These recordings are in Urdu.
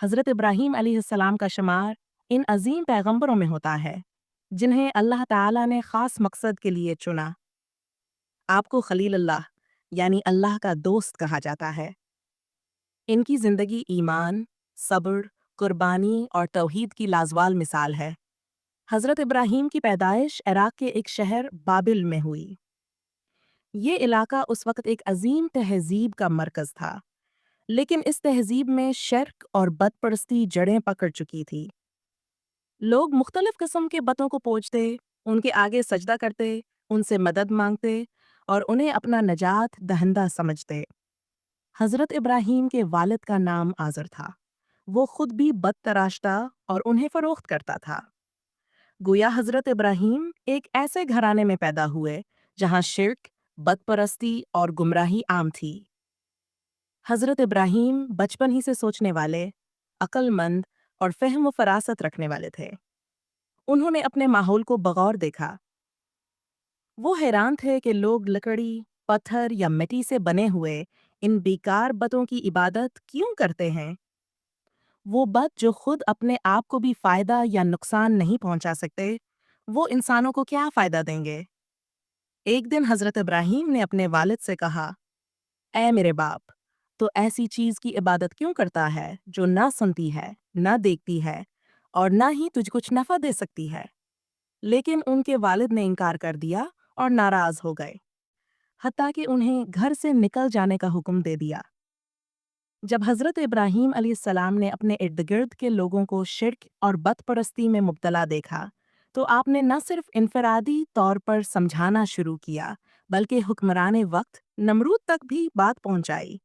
حضرت ابراہیم علیہ السلام کا شمار ان عظیم پیغمبروں میں ہوتا ہے جنہیں اللہ تعالیٰ نے خاص مقصد کے لیے چنا۔ آپ کو خلیل اللہ یعنی اللہ کا دوست کہا جاتا ہے۔ ان کی زندگی ایمان، صبر، قربانی اور توحید کی لازوال مثال ہے۔ حضرت ابراہیم کی پیدائش عراق کے ایک شہر بابل میں ہوئی۔ یہ علاقہ اس وقت ایک عظیم تہذیب کا مرکز تھا، لیکن اس تہذیب میں شرک اور بت پرستی جڑیں پکڑ چکی تھی۔ لوگ مختلف قسم کے بتوں کو پوجتے، ان کے آگے سجدہ کرتے، ان سے مدد مانگتے اور انہیں اپنا نجات دہندہ سمجھتے۔ حضرت ابراہیم کے والد کا نام آزر تھا۔ وہ خود بھی بت تراشتا اور انہیں فروخت کرتا تھا۔ گویا حضرت ابراہیم ایک ایسے گھرانے میں پیدا ہوئے جہاں شرک، بت پرستی اور گمراہی عام تھی۔ حضرت ابراہیم بچپن ہی سے سوچنے والے، عقل مند اور فہم و فراست رکھنے والے تھے۔ انہوں نے اپنے ماحول کو بغور دیکھا۔ وہ حیران تھے کہ لوگ لکڑی، پتھر یا مٹی سے بنے ہوئے ان بیکار بتوں کی عبادت کیوں کرتے ہیں؟ وہ بت جو خود اپنے آپ کو بھی فائدہ یا نقصان نہیں پہنچا سکتے، وہ انسانوں کو کیا فائدہ دیں گے؟ ایک دن حضرت ابراہیم نے اپنے والد سے کہا، اے میرے باپ، تو ایسی چیز کی عبادت کیوں کرتا ہے جو نہ سنتی ہے، نہ دیکھتی ہے اور نہ ہی تجھ کچھ نفع دے سکتی ہے؟ لیکن ان کے والد نے انکار کر دیا اور ناراض ہو گئے، حتیٰ کہ انہیں گھر سے نکل جانے کا حکم دے دیا۔ جب حضرت ابراہیم علیہ السلام نے اپنے ارد گرد کے لوگوں کو شرک اور بت پرستی میں مبتلا دیکھا تو آپ نے نہ صرف انفرادی طور پر سمجھانا شروع کیا بلکہ حکمران وقت نمرود تک بھی بات پہنچائی۔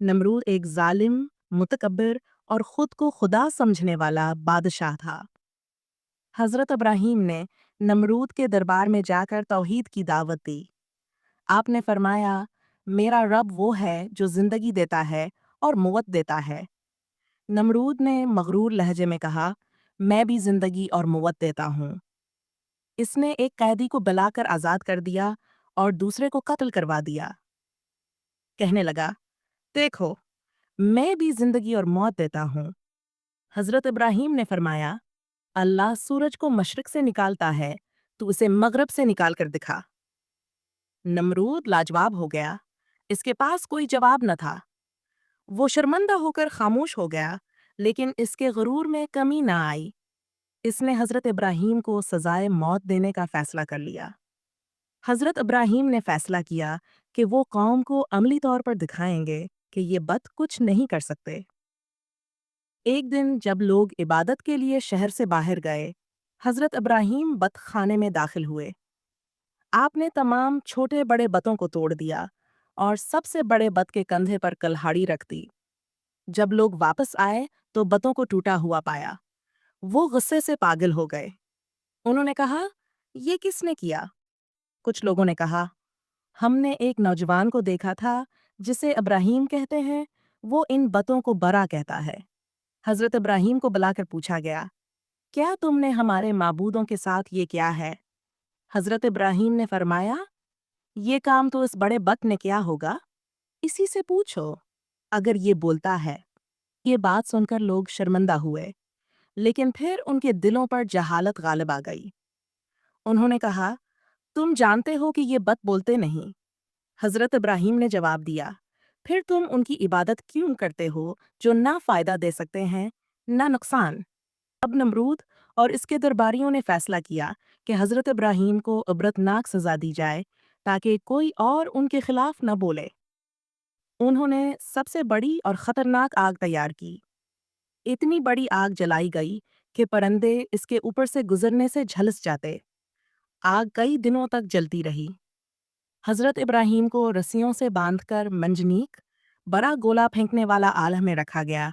نمرود ایک ظالم، متکبر اور خود کو خدا سمجھنے والا بادشاہ تھا۔ حضرت ابراہیم نے نمرود کے دربار میں جا کر توحید کی دعوت دی۔ آپ نے فرمایا، میرا رب وہ ہے جو زندگی دیتا ہے اور موت دیتا ہے۔ نمرود نے مغرور لہجے میں کہا، میں بھی زندگی اور موت دیتا ہوں۔ اس نے ایک قیدی کو بلا کر آزاد کر دیا اور دوسرے کو قتل کروا دیا۔ کہنے لگا، دیکھو، میں بھی زندگی اور موت دیتا ہوں۔ حضرت ابراہیم نے فرمایا، اللہ سورج کو مشرق سے نکالتا ہے، تو اسے مغرب سے نکال کر دکھا۔ نمرود لاجواب ہو گیا، اس کے پاس کوئی جواب نہ تھا۔ وہ شرمندہ ہو کر خاموش ہو گیا، لیکن اس کے غرور میں کمی نہ آئی۔ اس نے حضرت ابراہیم کو سزائے موت دینے کا فیصلہ کر لیا۔ حضرت ابراہیم نے فیصلہ کیا کہ وہ قوم کو عملی طور پر دکھائیں گے کہ یہ بت کچھ نہیں کر سکتے۔ ایک دن جب لوگ عبادت کے لیے شہر سے باہر گئے، حضرت ابراہیم بت خانے میں داخل ہوئے۔ آپ نے تمام چھوٹے بڑے بتوں کو توڑ دیا اور سب سے بڑے بت کے کندھے پر کلہاڑی رکھ دی۔ جب لوگ واپس آئے تو بتوں کو ٹوٹا ہوا پایا۔ وہ غصے سے پاگل ہو گئے۔ انہوں نے کہا، یہ کس نے کیا؟ کچھ لوگوں نے کہا، ہم نے ایک نوجوان کو دیکھا تھا جسے ابراہیم کہتے ہیں، وہ ان بتوں کو برا کہتا ہے۔ حضرت ابراہیم کو بلا کر پوچھا گیا، کیا تم نے ہمارے معبودوں کے ساتھ یہ کیا ہے؟ حضرت ابراہیم نے فرمایا، یہ کام تو اس بڑے بت نے کیا ہوگا، اسی سے پوچھو اگر یہ بولتا ہے۔ یہ بات سن کر لوگ شرمندہ ہوئے، لیکن پھر ان کے دلوں پر جہالت غالب آ گئی۔ انہوں نے کہا، تم جانتے ہو کہ یہ بت بولتے نہیں۔ حضرت ابراہیم نے جواب دیا، پھر تم ان کی عبادت کیوں کرتے ہو جو نہ فائدہ دے سکتے ہیں نہ نقصان؟ اب نمرود اور اس کے درباریوں نے فیصلہ کیا کہ حضرت ابراہیم کو عبرتناک سزا دی جائے تاکہ کوئی اور ان کے خلاف نہ بولے۔ انہوں نے سب سے بڑی اور خطرناک آگ تیار کی۔ اتنی بڑی آگ جلائی گئی کہ پرندے اس کے اوپر سے گزرنے سے جھلس جاتے۔ آگ کئی دنوں تک جلتی رہی۔ حضرت ابراہیم کو رسیوں سے باندھ کر منجنیق، بڑا گولا پھینکنے والا آلہ میں رکھا گیا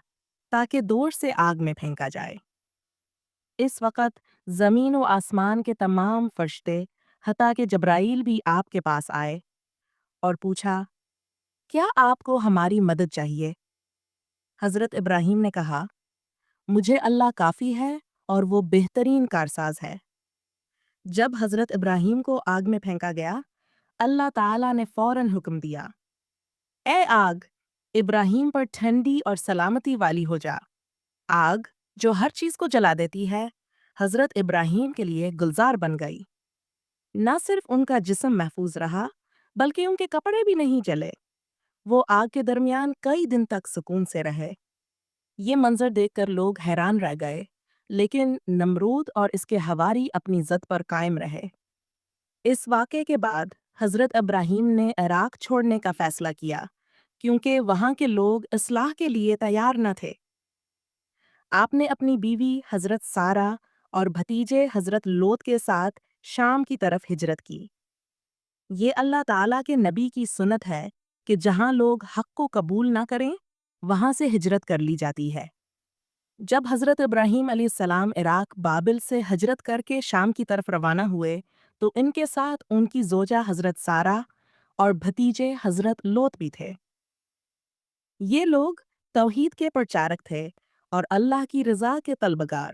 تاکہ دور سے آگ میں پھینکا جائے۔ اس وقت زمین و آسمان کے تمام فرشتے حتیٰ کہ جبرائیل بھی آپ کے پاس آئے اور پوچھا، کیا آپ کو ہماری مدد چاہیے؟ حضرت ابراہیم نے کہا، مجھے اللہ کافی ہے اور وہ بہترین کارساز ہے۔ جب حضرت ابراہیم کو آگ میں پھینکا گیا، اللہ تعالیٰ نے فوراً حکم دیا، اے آگ، ابراہیم پر ٹھنڈی اور سلامتی والی ہو جا۔ آگ جو ہر چیز کو جلا دیتی ہے، حضرت ابراہیم کے لیے گلزار بن گئی۔ نہ صرف ان کا جسم محفوظ رہا بلکہ ان کے کپڑے بھی نہیں جلے۔ وہ آگ کے درمیان کئی دن تک سکون سے رہے۔ یہ منظر دیکھ کر لوگ حیران رہ گئے، لیکن نمرود اور اس کے حواری اپنی ضد پر قائم رہے۔ اس واقعے کے بعد حضرت ابراہیم نے عراق چھوڑنے کا فیصلہ کیا کیونکہ وہاں کے لوگ اصلاح کے لیے تیار نہ تھے۔ آپ نے اپنی بیوی حضرت سارہ اور بھتیجے حضرت لوط کے ساتھ شام کی طرف ہجرت کی۔ یہ اللہ تعالیٰ کے نبی کی سنت ہے کہ جہاں لوگ حق کو قبول نہ کریں وہاں سے ہجرت کر لی جاتی ہے۔ جب حضرت ابراہیم علیہ السلام عراق بابل سے ہجرت کر کے شام کی طرف روانہ ہوئے تو ان کے ساتھ ان کی زوجہ حضرت سارہ اور بھتیجے حضرت لوط بھی تھے۔ یہ لوگ توحید کے پرچارک تھے اور اللہ کی رضا کے طلبگار۔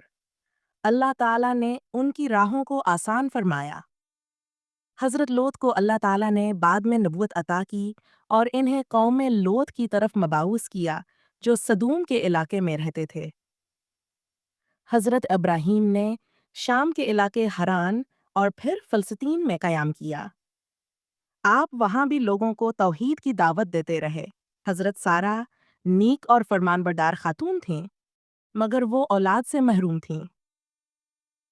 اللہ تعالیٰ نے ان کی راہوں کو آسان فرمایا۔ حضرت لوط کو اللہ تعالیٰ نے بعد میں نبوت عطا کی اور انہیں قوم لوط کی طرف مبعوث کیا جو سدوم کے علاقے میں رہتے تھے۔ حضرت ابراہیم نے شام کے علاقے حران اور پھر فلسطین میں قیام کیا۔ آپ وہاں بھی لوگوں کو توحید کی دعوت دیتے رہے۔ حضرت سارہ نیک اور فرمانبردار خاتون تھیں، مگر وہ اولاد سے محروم تھیں۔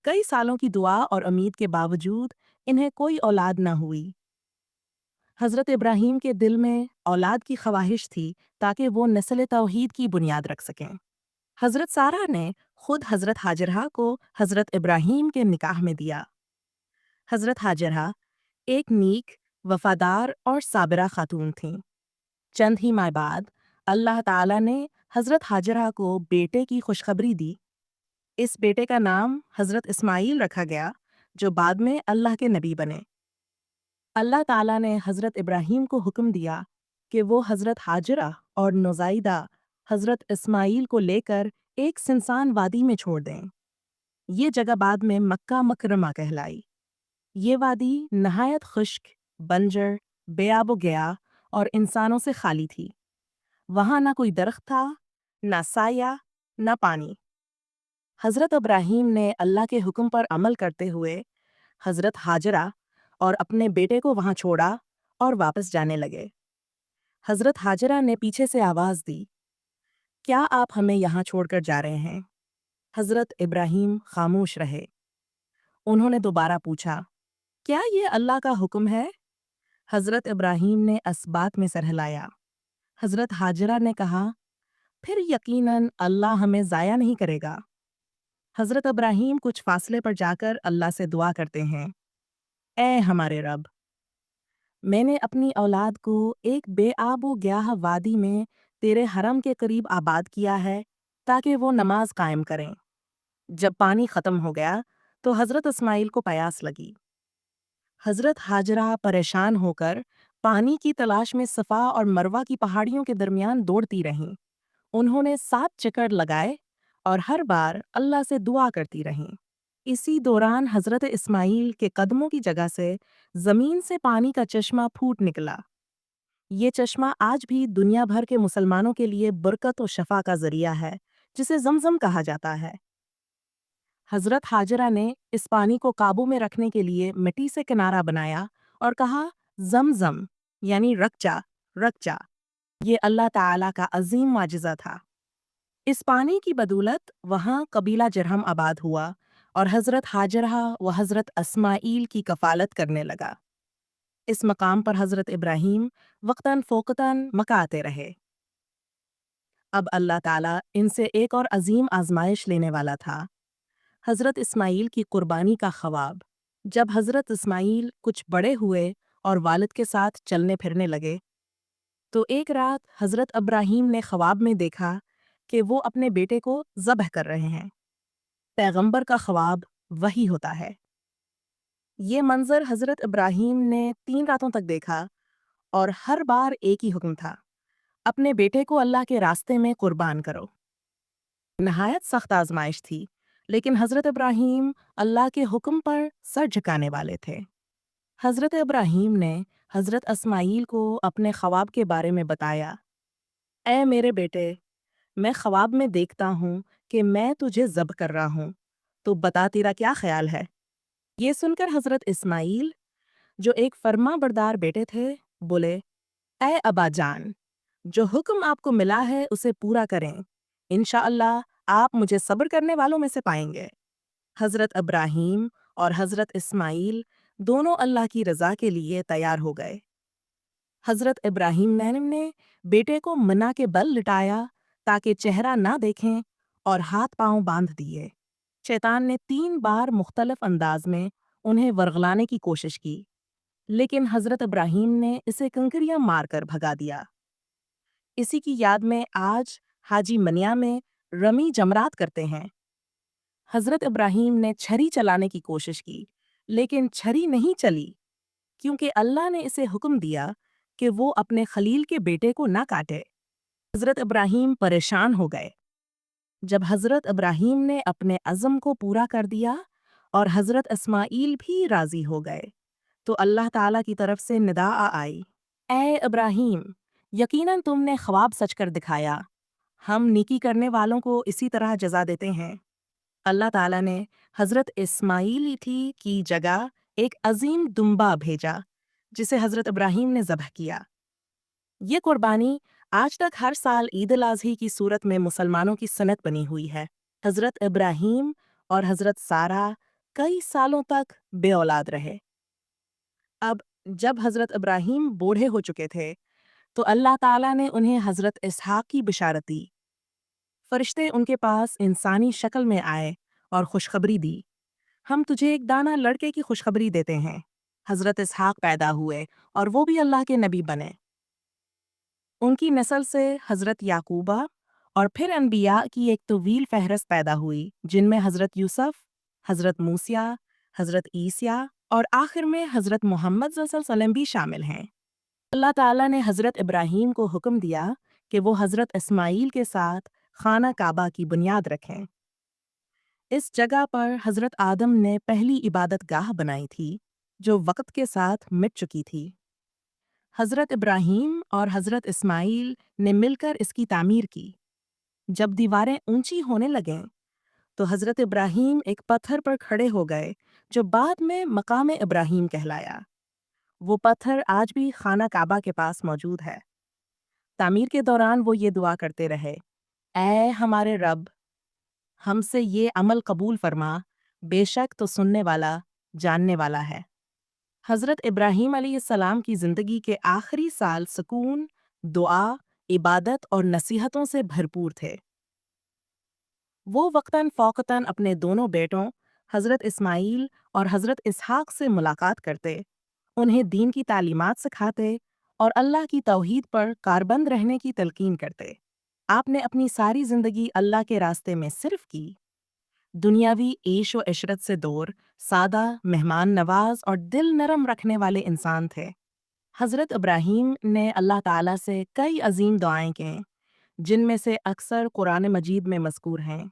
کئی سالوں کی دعا اور امید کے باوجود انہیں کوئی اولاد نہ ہوئی۔ حضرت ابراہیم کے دل میں اولاد کی خواہش تھی تاکہ وہ نسل توحید کی بنیاد رکھ سکیں۔ حضرت سارہ نے خود حضرت ہاجرہ کو حضرت ابراہیم کے نکاح میں دیا۔ حضرت ہاجرہ ایک نیک، وفادار اور صابرہ خاتون تھیں۔ چند ہی ماہ بعد اللہ تعالیٰ نے حضرت ہاجرہ کو بیٹے کی خوشخبری دی۔ اس بیٹے کا نام حضرت اسماعیل رکھا گیا جو بعد میں اللہ کے نبی بنے۔ اللہ تعالیٰ نے حضرت ابراہیم کو حکم دیا کہ وہ حضرت ہاجرہ اور نوزائیدہ حضرت اسماعیل کو لے کر ایک سنسان وادی میں چھوڑ دیں۔ یہ جگہ بعد میں مکہ مکرمہ کہلائی۔ یہ وادی نہایت خشک، بنجر، بے آب و گیا اور انسانوں سے خالی تھی۔ وہاں نہ کوئی درخت تھا، نہ سایہ، نہ پانی۔ حضرت ابراہیم نے اللہ کے حکم پر عمل کرتے ہوئے حضرت ہاجرہ اور اپنے بیٹے کو وہاں چھوڑا اور واپس جانے لگے۔ حضرت ہاجرہ نے پیچھے سے آواز دی، کیا آپ ہمیں یہاں چھوڑ کر جا رہے ہیں؟ حضرت ابراہیم خاموش رہے۔ انہوں نے دوبارہ پوچھا، کیا یہ اللہ کا حکم ہے؟ حضرت ابراہیم نے اسبات میں سر ہلایا۔ حضرت ہاجرہ نے کہا، پھر یقیناً اللہ ہمیں ضائع نہیں کرے گا۔ حضرت ابراہیم کچھ فاصلے پر جا کر اللہ سے دعا کرتے ہیں، اے ہمارے رب، میں نے اپنی اولاد کو ایک بے آب و گیاہ وادی میں تیرے حرم کے قریب آباد کیا ہے تاکہ وہ نماز قائم کریں۔ جب پانی ختم ہو گیا تو حضرت اسماعیل کو پیاس لگی۔ حضرت ہاجرہ پریشان ہو کر پانی کی تلاش میں صفا اور مروہ کی پہاڑیوں کے درمیان دوڑتی رہیں۔ انہوں نے 7 چکر لگائے اور ہر بار اللہ سے دعا کرتی رہیں۔ اسی دوران حضرت اسماعیل کے قدموں کی جگہ سے زمین سے پانی کا چشمہ پھوٹ نکلا۔ یہ چشمہ آج بھی دنیا بھر کے مسلمانوں کے لیے برکت و شفا کا ذریعہ ہے، جسے زمزم کہا جاتا ہے۔ حضرت ہاجرہ نے اس پانی کو قابو میں رکھنے کے لیے مٹی سے کنارہ بنایا اور کہا، زمزم یعنی رک جا، رک جا۔ یہ اللہ تعالیٰ کا عظیم معجزہ تھا۔ اس پانی کی بدولت وہاں قبیلہ جرہم آباد ہوا اور حضرت ہاجرہ و حضرت اسماعیل کی کفالت کرنے لگا۔ اس مقام پر حضرت ابراہیم وقتاً فوقتاً مکاتے رہے۔ اب اللہ تعالیٰ ان سے ایک اور عظیم آزمائش لینے والا تھا، حضرت اسماعیل کی قربانی کا خواب۔ جب حضرت اسماعیل کچھ بڑے ہوئے اور والد کے ساتھ چلنے پھرنے لگے تو ایک رات حضرت ابراہیم نے خواب میں دیکھا کہ وہ اپنے بیٹے کو ذبح کر رہے ہیں۔ پیغمبر کا خواب وحی ہوتا ہے۔ یہ منظر حضرت ابراہیم نے 3 راتوں تک دیکھا اور ہر بار ایک ہی حکم تھا، اپنے بیٹے کو اللہ کے راستے میں قربان کرو۔ نہایت سخت آزمائش تھی، لیکن حضرت ابراہیم اللہ کے حکم پر سر جھکانے والے تھے۔ حضرت ابراہیم نے حضرت اسماعیل کو اپنے خواب کے بارے میں بتایا۔ اے میرے بیٹے، میں خواب میں دیکھتا ہوں کہ میں تجھے ذبح کر رہا ہوں، تو بتا تیرا کیا خیال ہے؟ یہ سن کر حضرت اسماعیل، جو ایک فرما بردار بیٹے تھے، بولے، اے ابا جان، جو حکم آپ کو ملا ہے اسے پورا کریں، انشاءاللہ آپ مجھے صبر کرنے والوں میں سے پائیں گے۔ حضرت ابراہیم اور حضرت اسماعیل دونوں اللہ کی رضا کے لیے تیار ہو گئے۔ حضرت ابراہیم نے بیٹے کو منا کے بل لٹایا تاکہ چہرہ نہ دیکھیں اور ہاتھ پاؤں باندھ دیے۔ شیطان نے 3 بار مختلف انداز میں انہیں ورغلانے کی کوشش کی، لیکن حضرت ابراہیم نے اسے کنکریاں مار کر بھگا دیا۔ اسی کی یاد میں آج حاجی منیا میں رمی جمرات کرتے ہیں۔ حضرت ابراہیم نے چھری چلانے کی کوشش کی، لیکن چھری نہیں چلی، کیونکہ اللہ نے اسے حکم دیا کہ وہ اپنے خلیل کے بیٹے کو نہ کاٹے۔ حضرت ابراہیم پریشان ہو گئے۔ جب حضرت ابراہیم نے اپنے عزم کو پورا کر دیا اور حضرت اسماعیل بھی راضی ہو گئے، تو اللہ تعالیٰ کی طرف سے ندا آئی، اے ابراہیم، یقیناً تم نے خواب سچ کر دکھایا، ہم نیکی کرنے والوں کو اسی طرح جزا دیتے ہیں۔ اللہ تعالیٰ نے حضرت اسماعیل کی جگہ ایک عظیم دمبا بھیجا، جسے حضرت ابراہیم نے ذبح کیا۔ یہ قربانی آج تک ہر سال عید الاضحی کی صورت میں مسلمانوں کی سنت بنی ہوئی ہے۔ حضرت ابراہیم اور حضرت سارہ کئی سالوں تک بے اولاد رہے۔ اب جب حضرت ابراہیم بوڑھے ہو چکے تھے تو اللہ تعالیٰ نے انہیں حضرت اسحاق کی بشارت دی۔ فرشتے ان کے پاس انسانی شکل میں آئے اور خوشخبری دی، ہم تجھے ایک دانا لڑکے کی خوشخبری دیتے ہیں۔ حضرت اسحاق پیدا ہوئے اور وہ بھی اللہ کے نبی بنے۔ ان کی نسل سے حضرت یعقوبہ اور پھر انبیاء کی ایک طویل فہرست پیدا ہوئی، جن میں حضرت یوسف، حضرت موسیٰ، حضرت عیسیٰ اور آخر میں حضرت محمد صلی اللہ علیہ وسلم بھی شامل ہیں۔ اللہ تعالیٰ نے حضرت ابراہیم کو حکم دیا کہ وہ حضرت اسماعیل کے ساتھ خانہ کعبہ کی بنیاد رکھیں۔ اس جگہ پر حضرت آدم نے پہلی عبادت گاہ بنائی تھی، جو وقت کے ساتھ مٹ چکی تھی۔ حضرت ابراہیم اور حضرت اسماعیل نے مل کر اس کی تعمیر کی۔ جب دیواریں اونچی ہونے لگیں تو حضرت ابراہیم ایک پتھر پر کھڑے ہو گئے، جو بعد میں مقام ابراہیم کہلایا۔ وہ پتھر آج بھی خانہ کعبہ کے پاس موجود ہے۔ تعمیر کے دوران وہ یہ دعا کرتے رہے، اے ہمارے رب، ہم سے یہ عمل قبول فرما، بے شک تو سننے والا، جاننے والا ہے۔ حضرت ابراہیم علیہ السلام کی زندگی کے آخری سال سکون، دعا، عبادت اور نصیحتوں سے بھرپور تھے۔ وہ وقتاً فوقتاً اپنے دونوں بیٹوں حضرت اسماعیل اور حضرت اسحاق سے ملاقات کرتے، انہیں دین کی تعلیمات سکھاتے اور اللہ کی توحید پر کاربند رہنے کی تلقین کرتے۔ آپ نے اپنی ساری زندگی اللہ کے راستے میں صرف کی۔ دنیاوی عیش و عشرت سے دور، سادہ، مہمان نواز اور دل نرم رکھنے والے انسان تھے۔ حضرت ابراہیم نے اللہ تعالیٰ سے کئی عظیم دعائیں کیں، جن میں سے اکثر قرآن مجید میں مذکور ہیں۔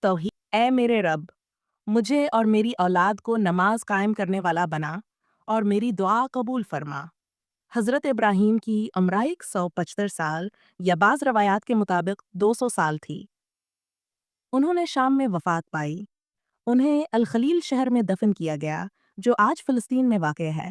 توحید، اے میرے رب، مجھے اور میری اولاد کو نماز قائم کرنے والا بنا اور میری دعا قبول فرما۔ حضرت ابراہیم کی عمرائے 175 سال یا بعض روایات کے مطابق 200 سال تھی۔ انہوں نے شام میں وفات پائی۔ انہیں الخلیل شہر میں دفن کیا گیا، جو آج فلسطین میں واقع ہے۔